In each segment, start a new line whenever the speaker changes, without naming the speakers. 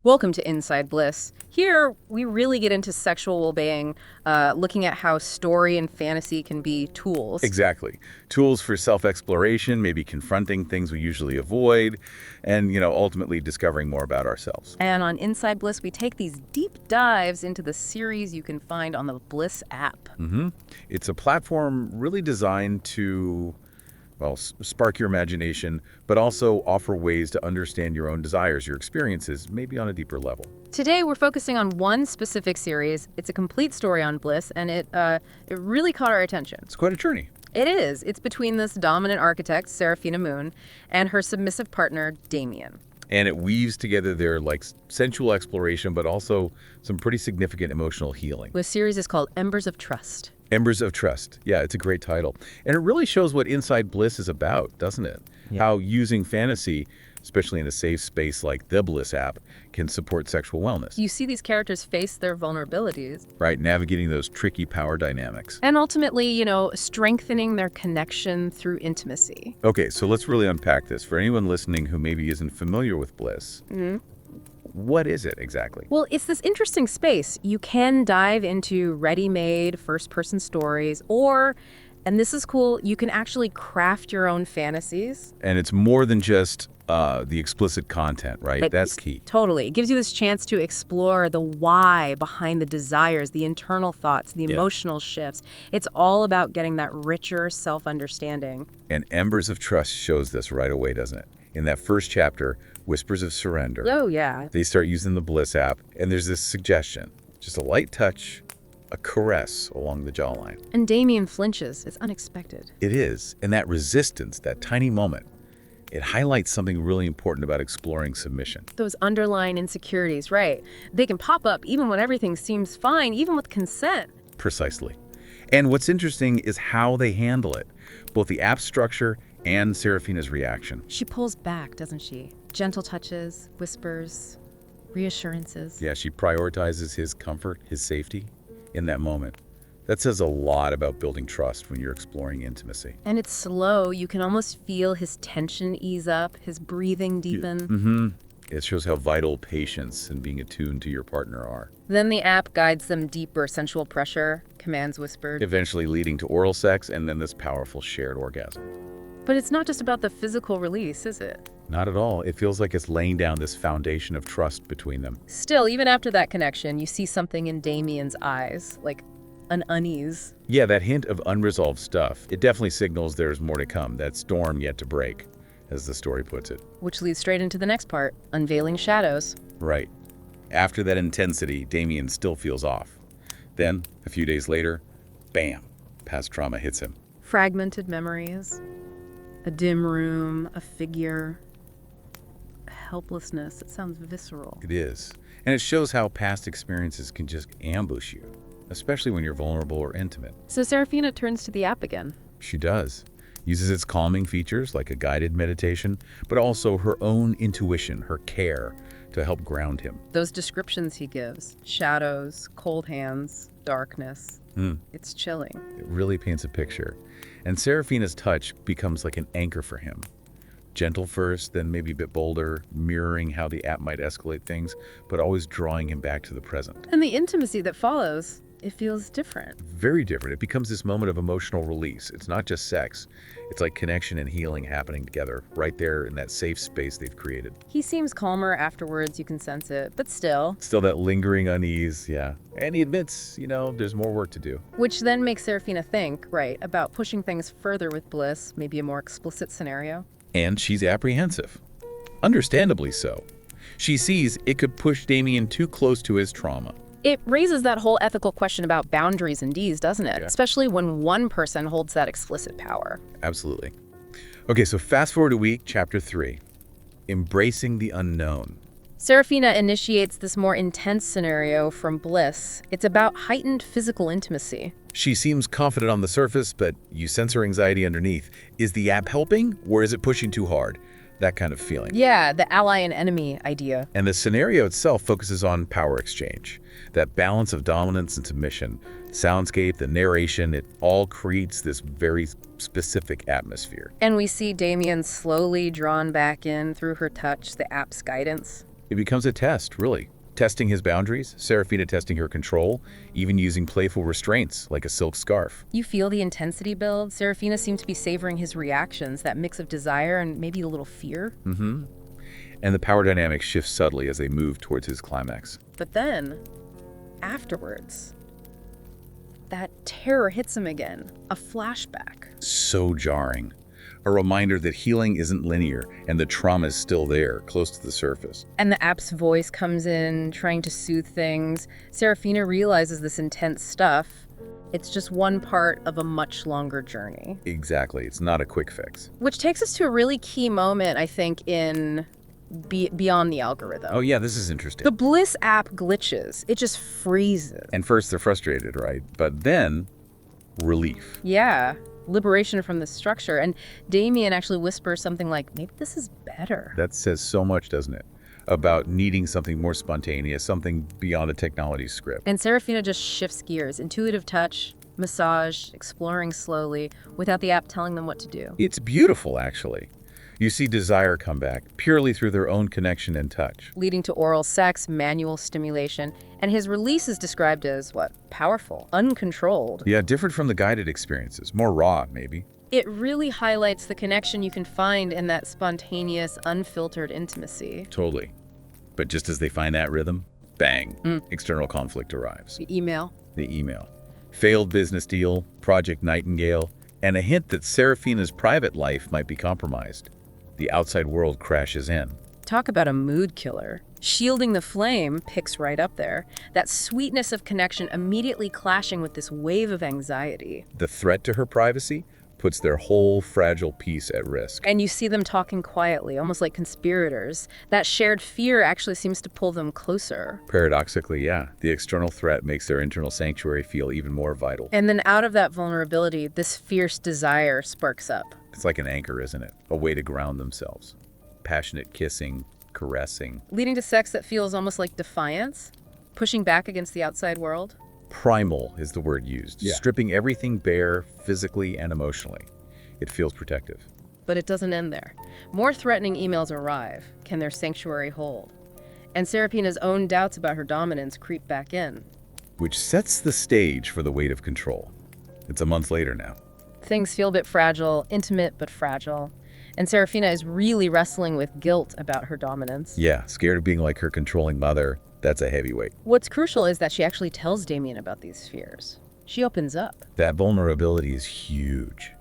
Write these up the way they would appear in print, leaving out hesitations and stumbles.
Welcome to Inside Bliss. Here, we really get into sexual well-being, looking at how story and fantasy can be tools.
Exactly. Tools for self-exploration, maybe confronting things we usually avoid, and, ultimately discovering more about ourselves.
And on Inside Bliss, we take these deep dives into the series you can find on the Bliss app.
It's a platform really designed to, well, spark your imagination, but also offer ways to understand your own desires, your experiences, maybe on a deeper level.
Today, we're focusing on one specific series. It's a complete story on Bliss, and it really caught our attention.
It's quite a journey.
It is. It's between this dominant architect, Seraphina Moon, and her submissive partner, Damien.
And it weaves together their, sensual exploration, but also some pretty significant emotional healing.
The series is called Embers of Trust.
Embers of Trust. Yeah, it's a great title. And it really shows what Inside Bliss is about, doesn't it?
Yeah.
How using fantasy, especially in a safe space like the Bliss app, can support sexual wellness.
You see these characters face their vulnerabilities.
Right, navigating those tricky power dynamics.
And ultimately, strengthening their connection through intimacy.
Okay, so let's really unpack this. For anyone listening who maybe isn't familiar with Bliss, what is it exactly?
Well, it's this interesting space. You can dive into ready-made first-person stories, or, and this is cool, you can actually craft your own fantasies.
And it's more than just the explicit content, right? That's key.
Totally. It gives you this chance to explore the why behind the desires, the internal thoughts, the emotional shifts. It's all about getting that richer self-understanding.
And Embers of Trust shows this right away, doesn't it? In that first chapter, Whispers of Surrender.
Oh, yeah.
They start using the Bliss app, and there's this suggestion, just a light touch, a caress along the jawline.
And Damien flinches. It's unexpected.
It is, and that resistance, that tiny moment, it highlights something really important about exploring submission.
Those underlying insecurities, right? They can pop up even when everything seems fine, even with consent.
Precisely. And what's interesting is how they handle it, both the app structure and Seraphina's reaction.
She pulls back, doesn't she? Gentle touches, whispers, reassurances.
Yeah, she prioritizes his comfort, his safety in that moment. That says a lot about building trust when you're exploring intimacy.
And it's slow. You can almost feel his tension ease up, his breathing deepen.
It shows how vital patience and being attuned to your partner are.
Then the app guides them deeper, sensual pressure, commands whispered.
Eventually leading to oral sex and then this powerful shared orgasm.
But it's not just about the physical release, is it?
Not at all. It feels like it's laying down this foundation of trust between them.
Still, even after that connection, you see something in Damien's eyes, like an unease.
Yeah, that hint of unresolved stuff. It definitely signals there's more to come, that storm yet to break, as the story puts it.
Which leads straight into the next part, unveiling shadows.
Right. After that intensity, Damien still feels off. Then, a few days later, bam, past trauma hits him.
Fragmented memories, a dim room, a figure, helplessness. It sounds visceral.
It is. And it shows how past experiences can just ambush you, especially when you're vulnerable or intimate.
So Seraphina turns to the app again.
She does. Uses its calming features like a guided meditation, but also her own intuition, her care, to help ground him.
Those descriptions he gives, shadows, cold hands, darkness, it's chilling.
It really paints a picture. And Seraphina's touch becomes like an anchor for him. Gentle first, then maybe a bit bolder, mirroring how the app might escalate things, but always drawing him back to the present.
And the intimacy that follows, it feels different.
Very different. It becomes this moment of emotional release. It's not just sex. It's like connection and healing happening together, right there in that safe space they've created.
He seems calmer afterwards, you can sense it, but still.
Still that lingering unease, yeah. And he admits, there's more work to do.
Which then makes Seraphina think, right, about pushing things further with Bliss, maybe a more explicit scenario.
And she's apprehensive. Understandably so. She sees it could push Damien too close to his trauma.
It raises that whole ethical question about boundaries and Ds, doesn't it?
Yeah.
Especially when one person holds that explicit power.
Absolutely. Okay, so fast forward a week, chapter 3. Embracing the unknown.
Seraphina initiates this more intense scenario from Bliss. It's about heightened physical intimacy.
She seems confident on the surface, but you sense her anxiety underneath. Is the app helping, or is it pushing too hard? That kind of feeling.
Yeah, the ally and enemy idea.
And the scenario itself focuses on power exchange. That balance of dominance and submission. Soundscape, the narration, it all creates this very specific atmosphere.
And we see Damien slowly drawn back in through her touch, the app's guidance.
It becomes a test, really. Testing his boundaries, Seraphina testing her control, even using playful restraints like a silk scarf.
You feel the intensity build. Seraphina seems to be savoring his reactions, that mix of desire and maybe a little fear.
Mm-hmm. And the power dynamic shifts subtly as they move towards his climax.
But then, afterwards, that terror hits him again. A flashback.
So jarring. A reminder that healing isn't linear and the trauma is still there, close to the surface.
And the app's voice comes in, trying to soothe things. Seraphina realizes this intense stuff. It's just one part of a much longer journey.
Exactly. It's not a quick fix.
Which takes us to a really key moment, I think, in Beyond the Algorithm.
Oh, yeah, this is interesting.
The Bliss app glitches. It just freezes.
And first they're frustrated, right? But then, relief.
Yeah. Liberation from the structure. And Damien actually whispers something like, maybe this is better.
That says so much, doesn't it? About needing something more spontaneous, something beyond a technology script.
And Seraphina just shifts gears. Intuitive touch, massage, exploring slowly, without the app telling them what to do.
It's beautiful, actually. You see desire come back, purely through their own connection and touch.
Leading to oral sex, manual stimulation, and his release is described as, what, powerful, uncontrolled.
Yeah, different from the guided experiences, more raw, maybe.
It really highlights the connection you can find in that spontaneous, unfiltered intimacy.
Totally. But just as they find that rhythm, bang, external conflict arrives.
The email.
The email. Failed business deal, Project Nightingale, and a hint that Seraphina's private life might be compromised. The outside world crashes in.
Talk about a mood killer. Shielding the flame picks right up there. That sweetness of connection immediately clashing with this wave of anxiety.
The threat to her privacy puts their whole fragile peace at risk.
And you see them talking quietly, almost like conspirators. That shared fear actually seems to pull them closer.
Paradoxically, yeah, the external threat makes their internal sanctuary feel even more vital.
And then out of that vulnerability, this fierce desire sparks up.
It's like an anchor, isn't it? A way to ground themselves. Passionate kissing, caressing.
Leading to sex that feels almost like defiance, pushing back against the outside world.
Primal is the word used, stripping everything bare physically and emotionally. It feels protective.
But it doesn't end there. More threatening emails arrive. Can their sanctuary hold? And Seraphina's own doubts about her dominance creep back in.
Which sets the stage for the weight of control. It's a month later now.
Things feel a bit fragile, intimate but fragile. And Seraphina is really wrestling with guilt about her dominance.
Yeah, scared of being like her controlling mother. That's a heavyweight.
What's crucial is that she actually tells Damien about these fears. She opens up.
That vulnerability is huge.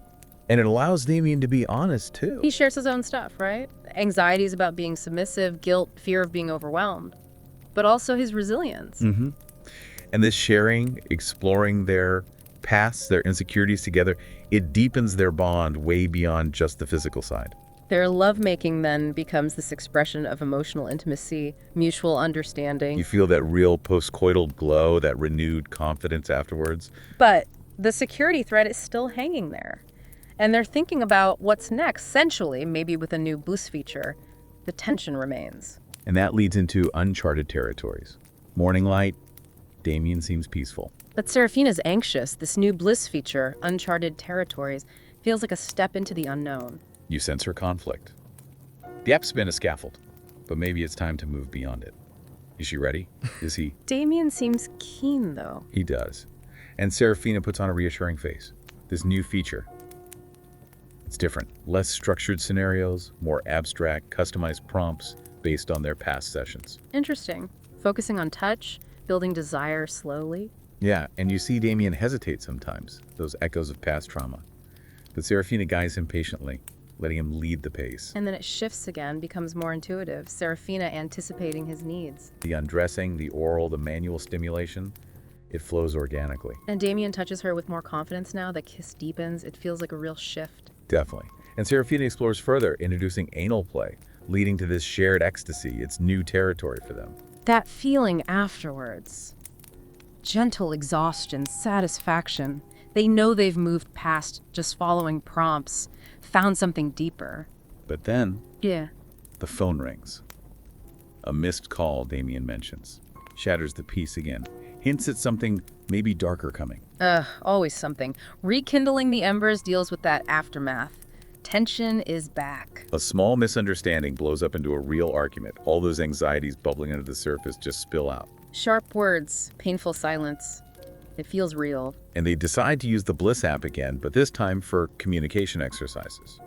And it allows Damien to be honest, too.
He shares his own stuff, right? Anxieties about being submissive, guilt, fear of being overwhelmed. But also his resilience.
Mm-hmm. And this sharing, exploring their pasts, their insecurities together, it deepens their bond way beyond just the physical side.
Their lovemaking then becomes this expression of emotional intimacy, mutual understanding.
You feel that real postcoital glow, that renewed confidence afterwards.
But the security threat is still hanging there. And they're thinking about what's next, sensually, maybe with a new Bliss feature. The tension remains.
And that leads into uncharted territories. Morning light, Damien seems peaceful.
But Seraphina's anxious. This new Bliss feature, uncharted territories, feels like a step into the unknown.
You sense her conflict. The app's been a scaffold, but maybe it's time to move beyond it. Is she ready? Is he?
Damien seems keen, though.
He does. And Seraphina puts on a reassuring face. This new feature. It's different. Less structured scenarios, more abstract, customized prompts based on their past sessions.
Interesting. Focusing on touch, building desire slowly.
Yeah, and you see Damien hesitate sometimes, those echoes of past trauma. But Seraphina guides him patiently, letting him lead the pace.
And then it shifts again, becomes more intuitive, Seraphina anticipating his needs.
The undressing, the oral, the manual stimulation, it flows organically.
And Damien touches her with more confidence now. The kiss deepens. It feels like a real shift.
Definitely. And Seraphina explores further, introducing anal play, leading to this shared ecstasy. It's new territory for them.
That feeling afterwards. Gentle exhaustion, satisfaction. They know they've moved past just following prompts, found something deeper.
But then,
Yeah.
the phone rings. A missed call, Damien mentions. Shatters the peace again. Hints at something maybe darker coming.
Always something. Rekindling the Embers deals with that aftermath. Tension is back.
A small misunderstanding blows up into a real argument. All those anxieties bubbling under the surface just spill out.
Sharp words, painful silence. It feels real.
And they decide to use the Bliss app again, but this time for communication exercises,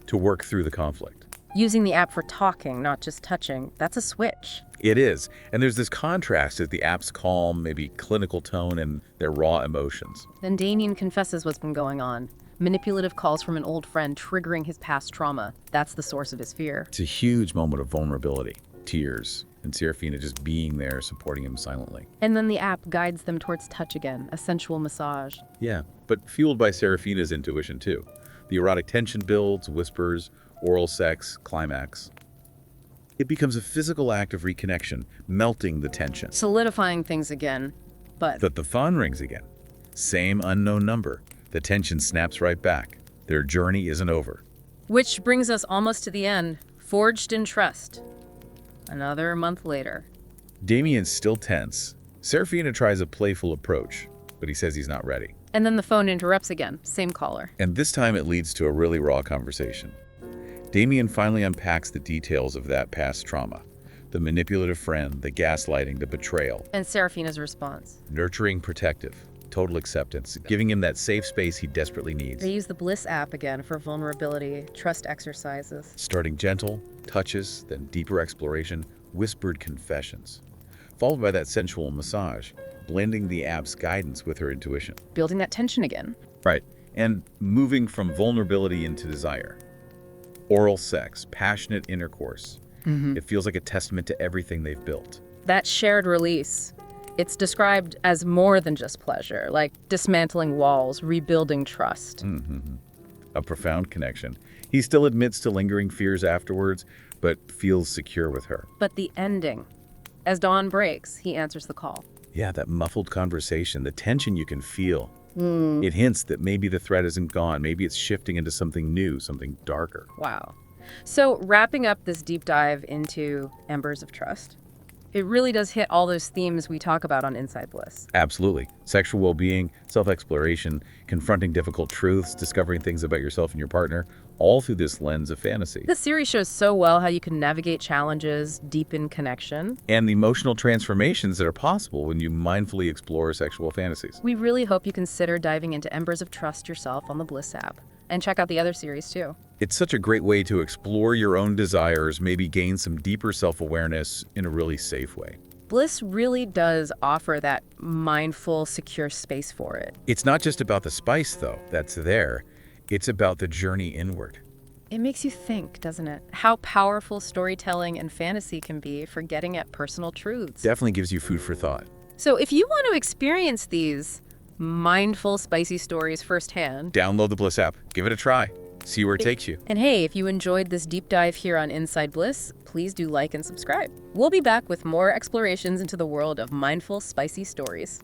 to work through the conflict.
Using the app for talking, not just touching, that's a switch.
It is. And there's this contrast as the app's calm, maybe clinical tone, and their raw emotions.
Then Damien confesses what's been going on. Manipulative calls from an old friend triggering his past trauma. That's the source of his fear.
It's a huge moment of vulnerability, tears, and Seraphina just being there, supporting him silently.
And then the app guides them towards touch again, a sensual massage.
Yeah, but fueled by Seraphina's intuition too. The erotic tension builds, whispers, oral sex, climax. It becomes a physical act of reconnection, melting the tension.
Solidifying things again, but
The phone rings again. Same unknown number. The tension snaps right back. Their journey isn't over.
which brings us almost to the end. Forged in trust. Another month later.
Damien's still tense. Seraphina tries a playful approach, but he says he's not ready.
And then the phone interrupts again. Same caller.
And this time it leads to a really raw conversation. Damien finally unpacks the details of that past trauma. The manipulative friend, the gaslighting, the betrayal.
And Seraphina's response.
Nurturing, protective, total acceptance, giving him that safe space he desperately needs.
They use the Bliss app again for vulnerability, trust exercises.
Starting gentle, touches, then deeper exploration, whispered confessions. Followed by that sensual massage, blending the app's guidance with her intuition.
Building that tension again.
Right, and moving from vulnerability into desire. Oral sex, passionate intercourse. It feels like a testament to everything they've built.
That shared release. It's described as more than just pleasure, like dismantling walls, rebuilding trust.
A profound connection. He still admits to lingering fears afterwards, but feels secure with her.
But the ending. As dawn breaks, he answers the call.
Yeah, that muffled conversation, the tension you can feel. It hints that maybe the threat isn't gone. Maybe it's shifting into something new, something darker.
Wow. So wrapping up this deep dive into Embers of Trust, it really does hit all those themes we talk about on Inside Bliss.
Absolutely. Sexual well-being, self-exploration, confronting difficult truths, discovering things about yourself and your partner, all through this lens of fantasy.
This series shows so well how you can navigate challenges, deepen connection.
And the emotional transformations that are possible when you mindfully explore sexual fantasies.
We really hope you consider diving into Embers of Trust yourself on the Bliss app. And check out the other series too.
It's such a great way to explore your own desires, maybe gain some deeper self-awareness in a really safe way.
Bliss really does offer that mindful, secure space for it.
It's not just about the spice, though, that's there. It's about the journey inward.
It makes you think, doesn't it? How powerful storytelling and fantasy can be for getting at personal truths.
Definitely gives you food for thought.
So if you want to experience these mindful, spicy stories firsthand,
Download the Bliss app. Give it a try. See where it takes you.
and hey, if you enjoyed this deep dive here on Inside Bliss, please do like and subscribe. We'll be back with more explorations into the world of mindful, spicy stories.